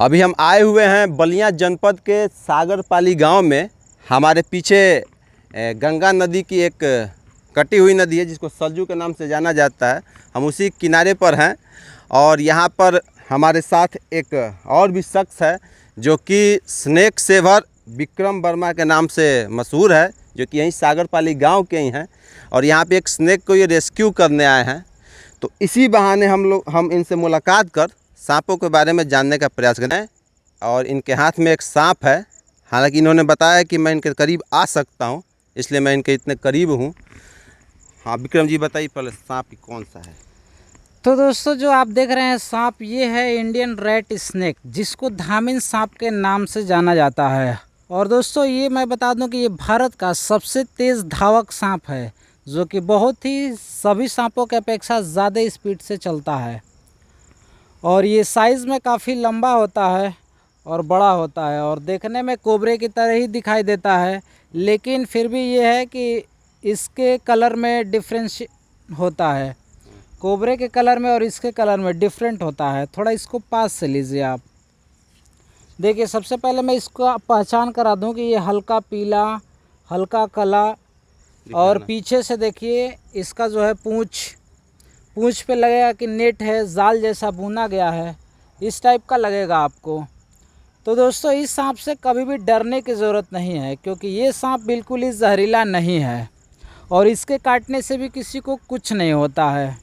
अभी हम आए हुए हैं बलिया जनपद के सागरपाली गांव में। हमारे पीछे गंगा नदी की एक कटी हुई नदी है जिसको सरजू के नाम से जाना जाता है। हम उसी किनारे पर हैं और यहाँ पर हमारे साथ एक और भी शख्स है जो कि स्नेक सेवर विक्रम वर्मा के नाम से मशहूर है, जो कि यहीं सागरपाली गांव के ही हैं और यहाँ पे एक स्नेक को ये रेस्क्यू करने आए हैं। तो इसी बहाने हम इनसे मुलाकात कर सांपों के बारे में जानने का प्रयास करें। और इनके हाथ में एक सांप है, हालांकि इन्होंने बताया कि मैं इनके करीब आ सकता हूं, इसलिए मैं इनके इतने करीब हूं। हाँ विक्रम जी बताइए पहले सांप कौन सा है। तो दोस्तों जो आप देख रहे हैं सांप, ये है इंडियन रेड स्नेक, जिसको धामिन सांप के नाम से जाना जाता है। और दोस्तों ये मैं बता दूं कि ये भारत का सबसे तेज़ धावक सांप है, जो कि बहुत ही सभी सांपों के अपेक्षा ज़्यादा स्पीड से चलता है। और ये साइज़ में काफ़ी लंबा होता है और बड़ा होता है और देखने में कोबरे की तरह ही दिखाई देता है, लेकिन फिर भी ये है कि इसके कलर में डिफरेंस होता है। कोबरे के कलर में और इसके कलर में डिफरेंट होता है। थोड़ा इसको पास से लीजिए आप। देखिए सबसे पहले मैं इसको पहचान करा दूं कि ये हल्का पीला, हल्का काला, और पीछे से देखिए इसका जो है पूँछ पे लगेगा कि नेट है, जाल जैसा बुना गया है, इस टाइप का लगेगा आपको। तो दोस्तों इस सांप से कभी भी डरने की ज़रूरत नहीं है, क्योंकि ये सांप बिल्कुल ही जहरीला नहीं है और इसके काटने से भी किसी को कुछ नहीं होता है।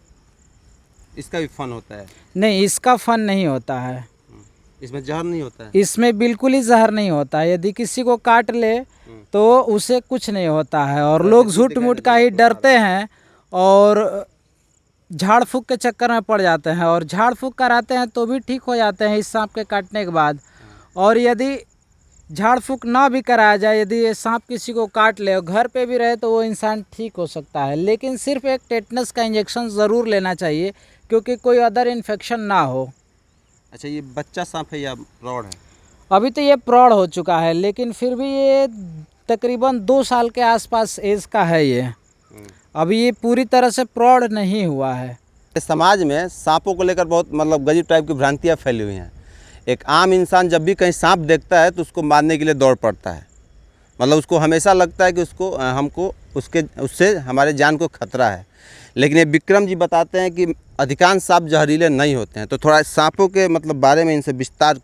इसका भी फन होता है? नहीं, इसका फन नहीं होता है। इसमें जहर नहीं होता है? इसमें बिल्कुल ही जहर नहीं होता है। यदि किसी को काट ले तो उसे कुछ नहीं होता है। और लोग झूठ मूठ का ही डरते हैं और झाड़ फूँक के चक्कर में पड़ जाते हैं, और झाड़ फूँक कराते हैं तो भी ठीक हो जाते हैं इस सांप के काटने के बाद। और यदि झाड़ फूँक ना भी कराया जाए, यदि ये सांप किसी को काट ले और घर पे भी रहे तो वो इंसान ठीक हो सकता है, लेकिन सिर्फ एक टेटनस का इंजेक्शन ज़रूर लेना चाहिए, क्योंकि कोई अदर इन्फेक्शन ना हो। अच्छा ये बच्चा सांप है या प्रौढ़ है? अभी तो ये प्रौढ़ हो चुका है, लेकिन फिर भी ये तकरीबन 2 साल के आसपास एज का है ये। अभी ये पूरी तरह से प्रौढ़ नहीं हुआ है। समाज में सांपों को लेकर बहुत गजीब टाइप की भ्रांतियाँ फैली हुई हैं। एक आम इंसान जब भी कहीं सांप देखता है तो उसको मारने के लिए दौड़ पड़ता है। उसको हमेशा लगता है कि उससे हमारे जान को खतरा है। लेकिन ये विक्रम जी बताते हैं कि अधिकांश सांप जहरीले नहीं होते हैं। तो थोड़ा सांपों के बारे में इनसे विस्तार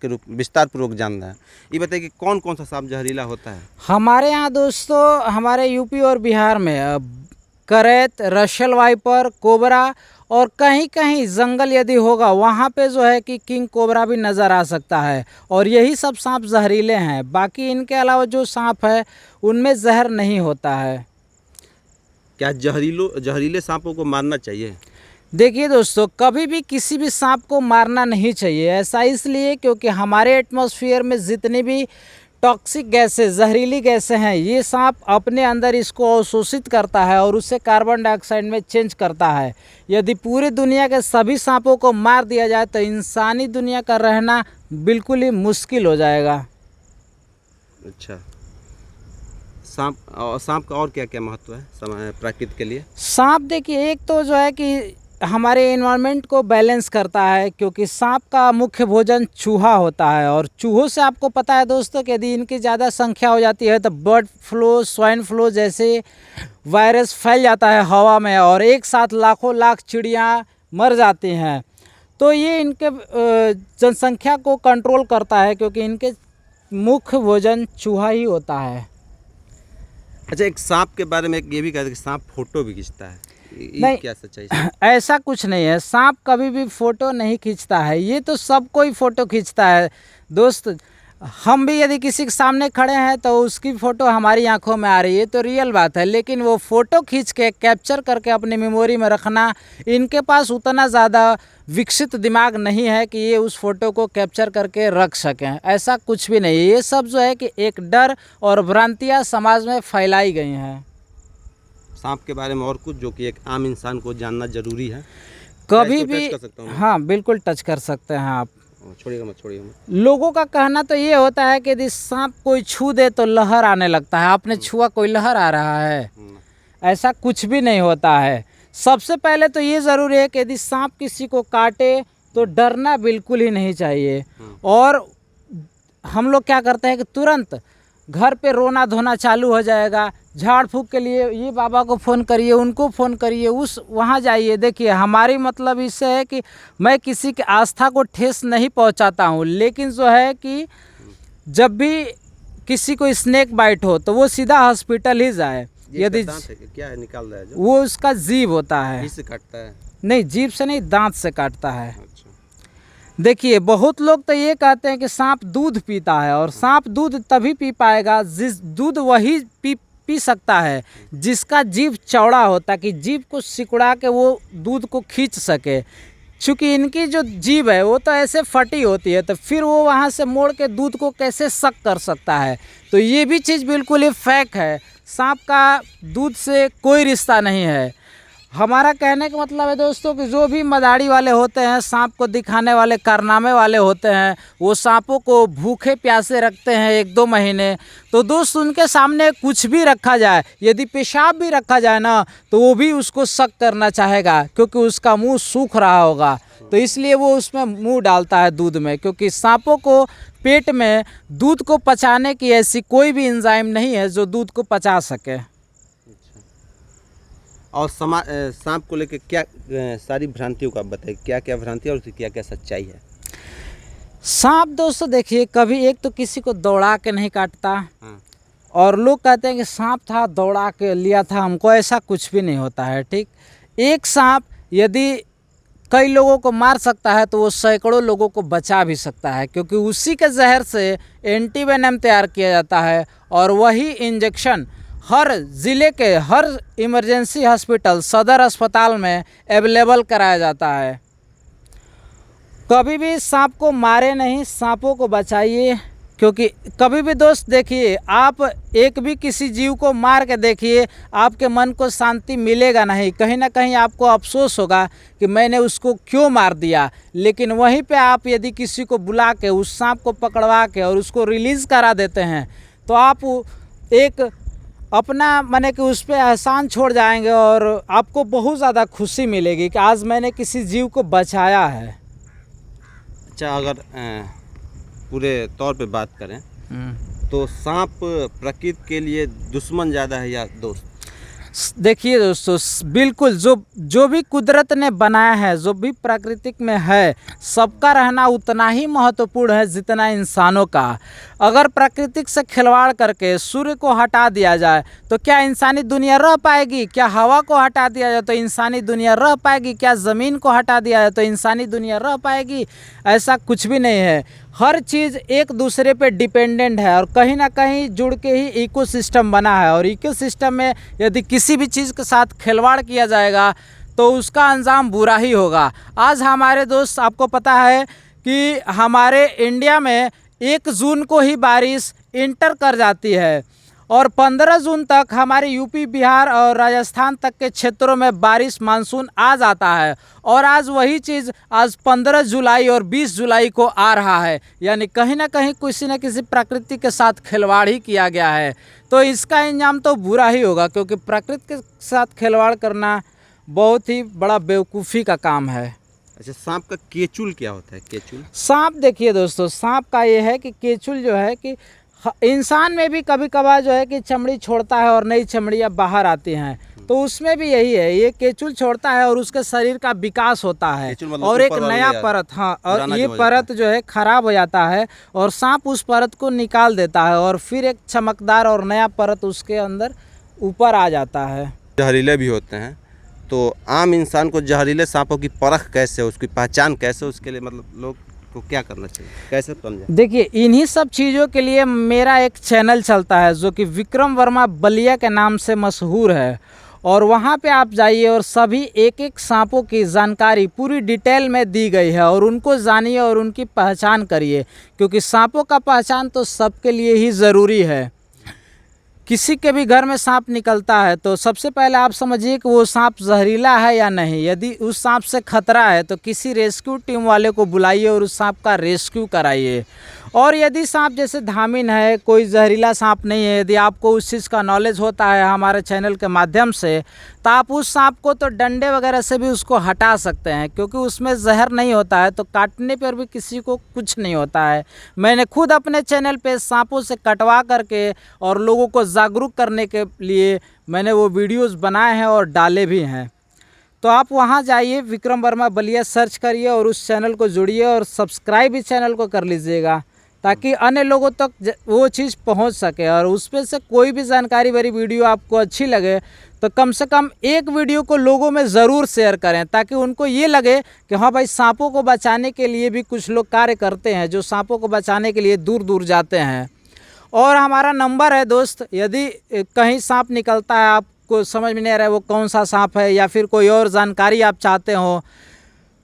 पूर्वक जानना है। ये बताइए कि कौन कौन सा सांप जहरीला होता है? हमारे यहाँ दोस्तों, हमारे यूपी और बिहार में करैत, रशियल वाइपर, कोबरा, और कहीं कहीं जंगल यदि होगा वहाँ पे जो है कि किंग कोबरा भी नज़र आ सकता है। और यही सब सांप जहरीले हैं। बाकी इनके अलावा जो सांप है उनमें जहर नहीं होता है। क्या जहरीले सांपों को मारना चाहिए? देखिए दोस्तों, कभी भी किसी भी सांप को मारना नहीं चाहिए। ऐसा इसलिए क्योंकि हमारे एटमॉस्फेयर में जितनी भी टॉक्सिक गैसें, जहरीली गैसें हैं, ये सांप अपने अंदर इसको अवशोषित करता है और उससे कार्बन डाइऑक्साइड में चेंज करता है। यदि पूरी दुनिया के सभी सांपों को मार दिया जाए तो इंसानी दुनिया का रहना बिल्कुल ही मुश्किल हो जाएगा। अच्छा, सांप का और क्या क्या महत्व है प्रकृति के लिए? सांप देखिए, एक तो जो है कि हमारे एनवायरनमेंट को बैलेंस करता है, क्योंकि सांप का मुख्य भोजन चूहा होता है। और चूहों से आपको पता है दोस्तों कि यदि इनकी ज़्यादा संख्या हो जाती है तो बर्ड फ्लू, स्वाइन फ्लू जैसे वायरस फैल जाता है हवा में, और एक साथ लाखों लाख चिड़ियाँ मर जाती हैं। तो ये इनके जनसंख्या को कंट्रोल करता है, क्योंकि इनके मुख्य भोजन चूहा ही होता है। अच्छा, एक सांप के बारे में ये भी कहते हैं कि सांप फोटो भी खींचता है। नहीं, क्या सच्चाई? ऐसा कुछ नहीं है। सांप कभी भी फ़ोटो नहीं खींचता है। ये तो सब कोई फ़ोटो खींचता है दोस्त। हम भी यदि किसी के सामने खड़े हैं तो उसकी फ़ोटो हमारी आंखों में आ रही है तो रियल बात है, लेकिन वो फ़ोटो खींच के कैप्चर करके अपनी मेमोरी में रखना, इनके पास उतना ज़्यादा विकसित दिमाग नहीं है कि ये उस फ़ोटो को कैप्चर करके रख सकें। ऐसा कुछ भी नहीं है। ये सब जो है कि एक डर और भ्रांतियाँ समाज में फैलाई गई हैं। सांप के बारे में और कुछ जो कि एक आम इंसान को जानना जरूरी है? कभी भी? टच कर सकता हूँ? हाँ बिल्कुल टच कर सकते हैं आप। छोड़िएगा मत। लोगों का कहना तो ये होता है कि यदि सांप कोई छू दे तो लहर आने लगता है। आपने छुआ, कोई लहर आ रहा है? ऐसा कुछ भी नहीं होता है। सबसे पहले तो ये ज़रूरी है कि यदि सांप किसी को काटे तो डरना बिल्कुल ही नहीं चाहिए। और हम लोग क्या करते हैं कि तुरंत घर पे रोना धोना चालू हो जाएगा। झाड़ फूँक के लिए ये बाबा को फ़ोन करिए, उनको फ़ोन करिए, उस वहाँ जाइए। देखिए हमारी मतलब इससे है कि मैं किसी की आस्था को ठेस नहीं पहुँचाता हूँ, लेकिन जो है कि जब भी किसी को स्नेक बाइट हो तो वो सीधा हॉस्पिटल ही जाए। यदि क्या है निकाल रहा है जो वो उसका जीभ होता है, इससे काटता है? नहीं जीभ से नहीं, दांत से काटता है। अच्छा। देखिए बहुत लोग तो ये कहते हैं कि सांप दूध पीता है, और सांप दूध तभी पी पाएगा जिस दूध वही पी सकता है जिसका जीभ चौड़ा होता, कि जीभ को सिकुड़ा के वो दूध को खींच सके। चूँकि इनकी जो जीभ है वो तो ऐसे फटी होती है, तो फिर वो वहाँ से मोड़ के दूध को कैसे सक कर सकता है। तो ये भी चीज़ बिल्कुल ही फेक है। सांप का दूध से कोई रिश्ता नहीं है। हमारा कहने का मतलब है दोस्तों कि जो भी मदारी वाले होते हैं, सांप को दिखाने वाले, कारनामे वाले होते हैं, वो सांपों को भूखे प्यासे रखते हैं 1-2 महीने। तो दोस्त उनके सामने कुछ भी रखा जाए, यदि पेशाब भी रखा जाए ना, तो वो भी उसको शक करना चाहेगा, क्योंकि उसका मुंह सूख रहा होगा। तो इसलिए वो उसमें मुंह डालता है दूध में, क्योंकि सांपों को पेट में दूध को पचाने की ऐसी कोई भी एंजाइम नहीं है जो दूध को पचा सके। और सांप को लेकर क्या सारी भ्रांतियों का बताइए, क्या क्या भ्रांति और उसकी क्या क्या सच्चाई है? सांप दोस्तों देखिए, कभी एक तो किसी को दौड़ा के नहीं काटता। हाँ। और लोग कहते हैं कि सांप था दौड़ा के लिया था हमको, ऐसा कुछ भी नहीं होता है। ठीक, एक सांप यदि कई लोगों को मार सकता है तो वो सैकड़ों लोगों को बचा भी सकता है, क्योंकि उसी के जहर से एंटीवेनम तैयार किया जाता है, और वही इंजेक्शन हर ज़िले के हर इमरजेंसी हॉस्पिटल, सदर अस्पताल में अवेलेबल कराया जाता है। कभी भी सांप को मारे नहीं, सांपों को बचाइए। क्योंकि कभी भी दोस्त देखिए, आप एक भी किसी जीव को मार के देखिए, आपके मन को शांति मिलेगा नहीं, कहीं ना कहीं आपको अफसोस होगा कि मैंने उसको क्यों मार दिया। लेकिन वहीं पे आप यदि किसी को बुला के उस सांप को पकड़वा के और उसको रिलीज़ करा देते हैं, तो आप एक अपना माने कि उस पर एहसान छोड़ जाएंगे, और आपको बहुत ज़्यादा खुशी मिलेगी कि आज मैंने किसी जीव को बचाया है। अच्छा, अगर पूरे तौर पे बात करें तो सांप प्रकृति के लिए दुश्मन ज़्यादा है या दोस्त? देखिए दोस्तों, बिल्कुल जो भी कुदरत ने बनाया है, जो भी प्राकृतिक में है, सबका रहना उतना ही महत्वपूर्ण है जितना इंसानों का। अगर प्राकृतिक से खिलवाड़ करके सूर्य को हटा दिया जाए तो क्या इंसानी दुनिया रह पाएगी? क्या हवा को हटा दिया जाए तो इंसानी दुनिया रह पाएगी? क्या ज़मीन को हटा दिया जाए तो इंसानी दुनिया रह पाएगी? ऐसा कुछ भी नहीं है। हर चीज़ एक दूसरे पे डिपेंडेंट है, और कहीं ना कहीं जुड़ के ही इकोसिस्टम बना है। और इकोसिस्टम में यदि किसी भी चीज़ के साथ खिलवाड़ किया जाएगा तो उसका अंजाम बुरा ही होगा। आज हमारे दोस्त, आपको पता है कि हमारे इंडिया में 1 जून को ही बारिश इंटर कर जाती है, और 15 जून तक हमारे यूपी, बिहार और राजस्थान तक के क्षेत्रों में बारिश मानसून आ जाता है। और आज वही चीज़ आज 15 जुलाई और 20 जुलाई को आ रहा है। यानी कहीं ना कहीं किसी न किसी प्रकृति के साथ खिलवाड़ ही किया गया है। तो इसका इंजाम तो बुरा ही होगा, क्योंकि प्रकृति के साथ खिलवाड़ करना बहुत ही बड़ा बेवकूफ़ी का काम है। अच्छा, सांप का केचुल क्या होता है? केचुल सांप देखिए दोस्तों, सांप का ये है कि केचुल जो है कि इंसान में भी कभी कभार जो है कि चमड़ी छोड़ता है और नई चमड़ियाँ बाहर आती हैं, तो उसमें भी यही है, ये केचुल छोड़ता है और उसके शरीर का विकास होता है, मतलब और एक नया परत, हाँ, और ये परत जो है खराब हो जाता है, और सांप उस परत को निकाल देता है, और फिर एक चमकदार और नया परत उसके अंदर ऊपर आ जाता है। जहरीले भी होते हैं, तो आम इंसान को जहरीले सांपों की परख कैसे, उसकी पहचान कैसे, उसके लिए मतलब लोग को क्या करना चाहिए, कैसे समझे? देखिए, इन्हीं सब चीज़ों के लिए मेरा एक चैनल चलता है जो कि विक्रम वर्मा बलिया के नाम से मशहूर है, और वहाँ पे आप जाइए और सभी एक सांपों की जानकारी पूरी डिटेल में दी गई है, और उनको जानिए और उनकी पहचान करिए, क्योंकि सांपों का पहचान तो सबके लिए ही ज़रूरी है। किसी के भी घर में सांप निकलता है तो सबसे पहले आप समझिए कि वो सांप जहरीला है या नहीं। यदि उस सांप से खतरा है तो किसी रेस्क्यू टीम वाले को बुलाइए और उस सांप का रेस्क्यू कराइए। और यदि सांप जैसे धामिन है, कोई जहरीला सांप नहीं है, यदि आपको उस चीज़ का नॉलेज होता है हमारे चैनल के माध्यम से, तो आप उस सांप को तो डंडे वगैरह से भी उसको हटा सकते हैं, क्योंकि उसमें जहर नहीं होता है, तो काटने पर भी किसी को कुछ नहीं होता है। मैंने खुद अपने चैनल पे सांपों से कटवा करके और लोगों को जागरूक करने के लिए मैंने वो वीडियोस बनाए हैं और डाले भी हैं। तो आप वहाँ जाइए, विक्रम वर्मा बलिया सर्च करिए और उस चैनल को जुड़िए और सब्सक्राइब इस चैनल को कर लीजिएगा, ताकि अन्य लोगों तक वो चीज़ पहुंच सके। और उस पर से कोई भी जानकारी भरी वीडियो आपको अच्छी लगे तो कम से कम एक वीडियो को लोगों में ज़रूर शेयर करें, ताकि उनको ये लगे कि हाँ भाई, सांपों को बचाने के लिए भी कुछ लोग कार्य करते हैं, जो सांपों को बचाने के लिए दूर दूर जाते हैं। और हमारा नंबर है दोस्त, यदि कहीं सांप निकलता है, आपको समझ में नहीं आ रहा है वो कौन सा सांप है, या फिर कोई और जानकारी आप चाहते हो,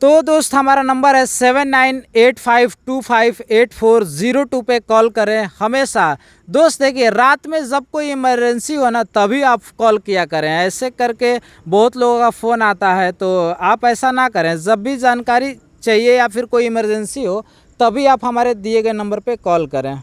तो दोस्त हमारा नंबर है 7985258402 पे कॉल करें हमेशा। दोस्त देखिए, रात में जब कोई इमरजेंसी हो ना, तभी आप कॉल किया करें। ऐसे करके बहुत लोगों का फ़ोन आता है, तो आप ऐसा ना करें। जब भी जानकारी चाहिए या फिर कोई इमरजेंसी हो, तभी आप हमारे दिए गए नंबर पे कॉल करें।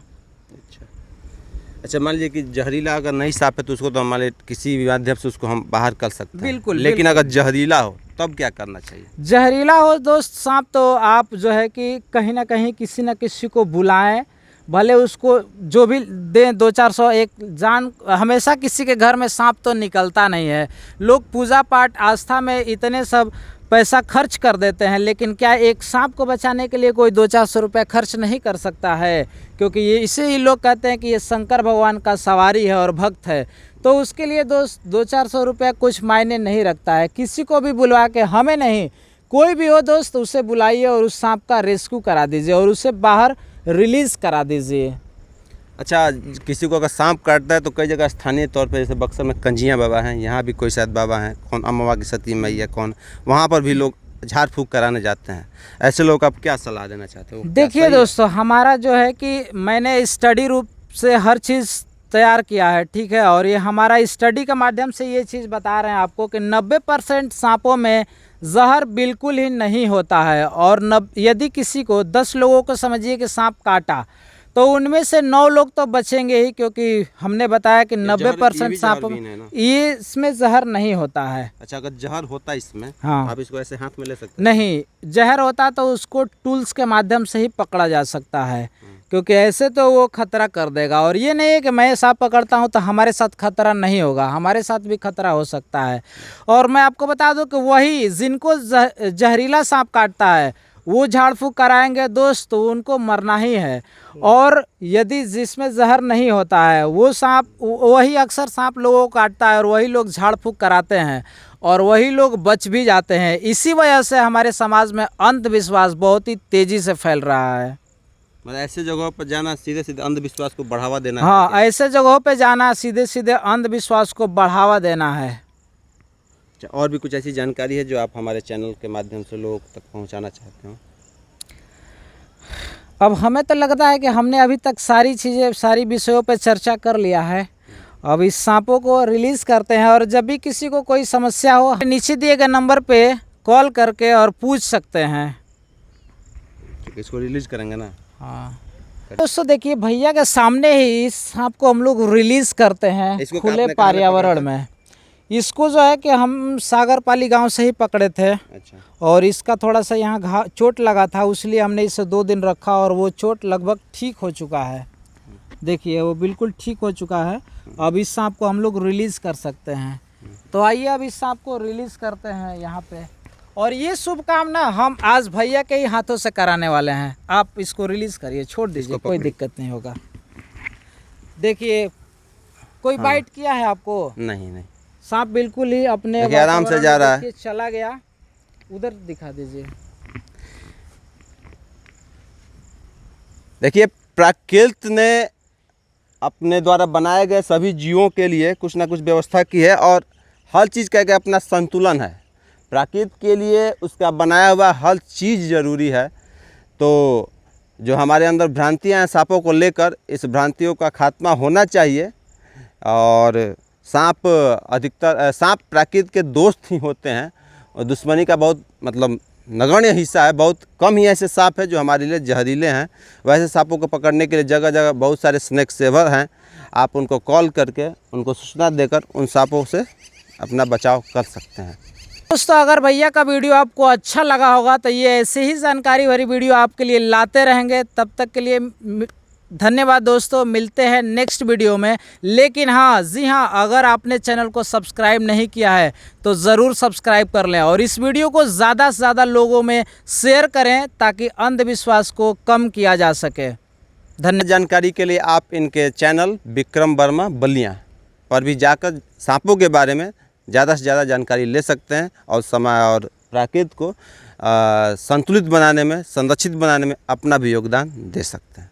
अच्छा, मान लीजिए कि जहरीला अगर नहीं सांप है तो उसको तो हमारे किसी भी माध्यम से उसको हम बाहर कर सकते हैं। बिल्कुल, लेकिन अगर जहरीला हो तब क्या करना चाहिए? जहरीला हो दोस्त सांप, तो आप जो है कि कहीं ना कहीं किसी न किसी को बुलाएं, भले उसको जो भी दें 200-400 एक जान। हमेशा किसी के घर में सांप तो निकलता नहीं है। लोग पूजा पाठ आस्था में इतने सब पैसा खर्च कर देते हैं, लेकिन क्या एक सांप को बचाने के लिए कोई 200-400 रुपये खर्च नहीं कर सकता है? क्योंकि ये इसे ही लोग कहते हैं कि ये शंकर भगवान का सवारी है और भक्त है। तो उसके लिए दोस्त 200-400 रुपये कुछ मायने नहीं रखता है। किसी को भी बुलवा के, हमें नहीं, कोई भी हो दोस्त, उसे बुलाइए और उस सांप का रेस्क्यू करा दीजिए और उसे बाहर रिलीज़ करा दीजिए। अच्छा, किसी को अगर सांप काटता है तो कई जगह स्थानीय तौर पे, जैसे बक्सर में कंजिया बाबा हैं, यहाँ भी कोई शायद बाबा हैं, कौन अम्मा की सती मैया कौन, वहाँ पर भी लोग झाड़ फूँक कराने जाते हैं। ऐसे लोग आप क्या सलाह देना चाहते हो? देखिए दोस्तों, हमारा जो है कि मैंने स्टडी रूप से हर चीज़ तैयार किया है, ठीक है। और ये हमारा स्टडी के माध्यम से ये चीज़ बता रहे हैं आपको कि 90% सांपों में जहर बिल्कुल ही नहीं होता है। और यदि किसी को 10 लोगों को समझिए कि सांप काटा, तो उनमें से 9 लोग तो बचेंगे ही, क्योंकि हमने बताया कि 90% सांपों में ये इसमें जहर नहीं होता है। अच्छा, अगर जहर होता है इसमें, हाँ, आप इसको ऐसे हाथ में ले सकते हैं? नहीं, जहर होता तो उसको टूल्स के माध्यम से ही पकड़ा जा सकता है, क्योंकि ऐसे तो वो खतरा कर देगा। और ये नहीं है कि मैं सांप पकड़ता हूँ तो हमारे साथ खतरा नहीं होगा, हमारे साथ भी खतरा हो सकता है। और मैं आपको बता दूं कि वही जिनको जहरीला सांप काटता है वो झाड़ फूँक कराएंगे दोस्त, तो उनको मरना ही है। और यदि जिसमें जहर नहीं होता है वो सांप, वही अक्सर सांप लोगों को काटता है और वही लोग झाड़ फूँक कराते हैं और वही लोग बच भी जाते हैं। इसी वजह से हमारे समाज में अंधविश्वास बहुत ही तेज़ी से फैल रहा है। मतलब ऐसे जगहों पर जाना सीधे सीधे अंधविश्वास को बढ़ावा देना है? हाँ, ऐसे जगहों पे जाना सीधे सीधे अंधविश्वास को बढ़ावा देना है। अच्छा, और भी कुछ ऐसी जानकारी है जो आप हमारे चैनल के माध्यम से लोगों तक पहुंचाना चाहते हो? अब हमें तो लगता है कि हमने अभी तक सारी चीज़ें, सारी विषयों पे चर्चा कर लिया है। अब इस सांपों को रिलीज़ करते हैं, और जब भी किसी को कोई समस्या हो, नीचे दिए गए नंबर पे कॉल करके और पूछ सकते हैं। इसको रिलीज़ करेंगे ना? हाँ दोस्तों, देखिए भैया के सामने ही इस सांप को हम लोग रिलीज़ करते हैं खुले पर्यावरण में। इसको जो है कि हम सागरपाली गांव से ही पकड़े थे। अच्छा। और इसका थोड़ा सा यहाँ चोट लगा था, इसलिए हमने इसे 2 दिन रखा और वो चोट लगभग ठीक हो चुका है। देखिए वो बिल्कुल ठीक हो चुका है। अब इस सांप को हम लोग रिलीज़ कर सकते हैं। तो आइए अब इस सांप को रिलीज़ करते हैं यहाँ पे। और ये शुभ काम ना हम आज भैया के ही हाथों से कराने वाले हैं। आप इसको रिलीज़ करिए, छोड़ दीजिए, कोई दिक्कत नहीं होगा। देखिए, कोई बाइट किया है आपको? नहीं। सांप बिल्कुल ही अपने आराम से जा रहा है, चला गया। उधर दिखा दीजिए। देखिए, प्रकृति ने अपने द्वारा बनाए गए सभी जीवों के लिए कुछ ना कुछ व्यवस्था की है, और हर चीज़ का अपना संतुलन है। प्रकृति के लिए उसका बनाया हुआ हर चीज़ ज़रूरी है। तो जो हमारे अंदर भ्रांतियां हैं सांपों को लेकर, इस भ्रांतियों का खात्मा होना चाहिए। और सांप अधिकतर सांप प्रकृति के दोस्त ही होते हैं और दुश्मनी का बहुत मतलब नगण्य हिस्सा है। बहुत कम ही ऐसे सांप हैं जो हमारे लिए जहरीले हैं। वैसे सांपों को पकड़ने के लिए जगह जगह बहुत सारे स्नेक सेवर हैं। आप उनको कॉल करके उनको सूचना देकर उन सांपों से अपना बचाव कर सकते हैं। दोस्तों अगर भैया का वीडियो आपको अच्छा लगा होगा तो ये ऐसे ही जानकारी भरी वीडियो आपके लिए लाते रहेंगे। तब तक के लिए धन्यवाद दोस्तों, मिलते हैं नेक्स्ट वीडियो में। लेकिन हाँ जी हाँ, अगर आपने चैनल को सब्सक्राइब नहीं किया है तो ज़रूर सब्सक्राइब कर लें और इस वीडियो को ज़्यादा से ज़्यादा लोगों में शेयर करें ताकि अंधविश्वास को कम किया जा सके। धन्यवाद। जानकारी के लिए आप इनके चैनल विक्रम वर्मा बलिया पर भी जाकर सांपों के बारे में ज़्यादा से ज़्यादा जानकारी ले सकते हैं और समाज और प्रकृति को संतुलित बनाने में, संरक्षित बनाने में अपना भी योगदान दे सकते हैं।